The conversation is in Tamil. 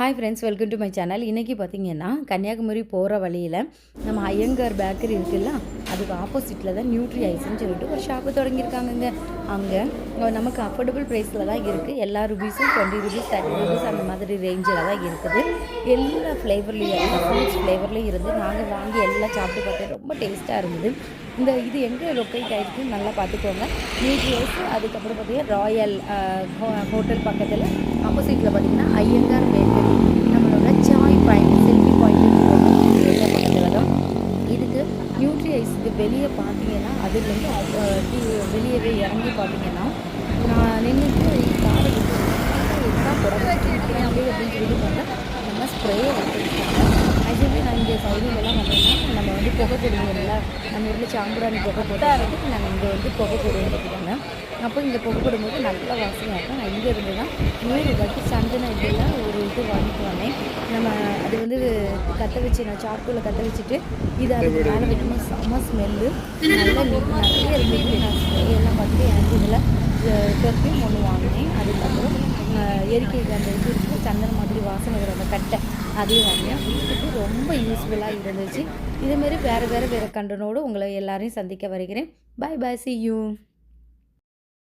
Hi friends, welcome to my channel. இன்றைக்கி பார்த்திங்கன்னா கன்னியாகுமரி போகிற வழியில் நம்ம ஐயங்கார் பேக்கரி இருக்குல்ல, அதுக்கு ஆப்போசிட்டில் தான் நியூட்ரி ஐஸ்ன்னு சொல்லிட்டு ஒரு ஷாப்பு தொடங்கியிருக்காங்கங்க. அங்கே நமக்கு அஃபோர்டபுள் ப்ரைஸில் தான் இருக்குது. எல்லா ருபீஸும் 20 ருபீஸ் 30 ருபீஸ் அந்த மாதிரி ரேஞ்சில் தான் இருக்குது. எல்லா ஃப்ளேவர்லேயும் எல்லா ஃப்ரூட்ஸ் ஃப்ளேவர்லேயும் இருந்து நாங்கள் வாங்கி எல்லாம் சாப்பிட்டு பார்த்தேன். ரொம்ப டேஸ்ட்டாக இருந்தது. இது எங்கே லொக்கேட் ஆகிருக்குன்னு நல்லா பார்த்துக்கோங்க. நியூட்ரி ஐஸ், அதுக்கப்புறம் பார்த்திங்கன்னா ராயல் ஹோட்டல் பக்கத்தில் ஆப்போசிட்டில் பார்த்திங்கன்னா ஐயங்கார் பேக்கரி, நம்மளோட சாய் பாயிண்ட் செல்ஃபி பாயிண்ட் பக்கத்தில் தான். இதுக்கு நியூட்ரி ஐஸுக்கு வெளியே பார்த்தீங்கன்னா அதுலேருந்து வெளியவே இறங்கி பார்த்தீங்கன்னா நான் நின்றுட்டு காரை என்ன புடவை அப்படின்னு சொல்லி பார்த்தா நம்ம ஸ்ப்ரே எடுத்துருக்காங்க. ஆக்சுவலி நான் இங்கே சைடுங்கெல்லாம் வந்தோம்னா நம்ம புகை போடுவோம்ல, நம்ம ஊரில் சாம்பிராணி புகை போட்டு நாங்கள் இங்கே புகை போடுவோம் பார்த்துக்கோங்க. அப்போ இங்கே புகை போடும்போது நல்ல வாசனையாக இருக்கும். நான் இங்கே இருந்து தான் 100 ரூபாய்க்கு சந்தன இதெல்லாம் ஒரு வாங்கிட்டு வந்தேன். நம்ம அது கற்ற வச்சு நான் சார்கோலில் கற்ற வச்சுட்டு அதுக்கு மேலே வைக்கணும். செம்ம ஸ்மெல்லு நல்லா நிறைய இருந்துச்சு. நான் ஸ்ப்ரேயெல்லாம் பார்த்துட்டு எனக்கு இதில் பெர்ஃப்யூம் ஒன்று வாங்கினேன். அதுக்கப்புறம் எரிக்கைக்கு அந்த இருக்குது சந்தன மாதிரி வாசனை வர அந்த கட்டை அதையும் வாங்கினேன். வீட்டுக்கு ரொம்ப யூஸ்ஃபுல்லாக இருந்துச்சு. இதுமாரி வேறு கண்டனோடு உங்களை எல்லாரையும் சந்திக்க வருகிறேன். Bye bye, see you.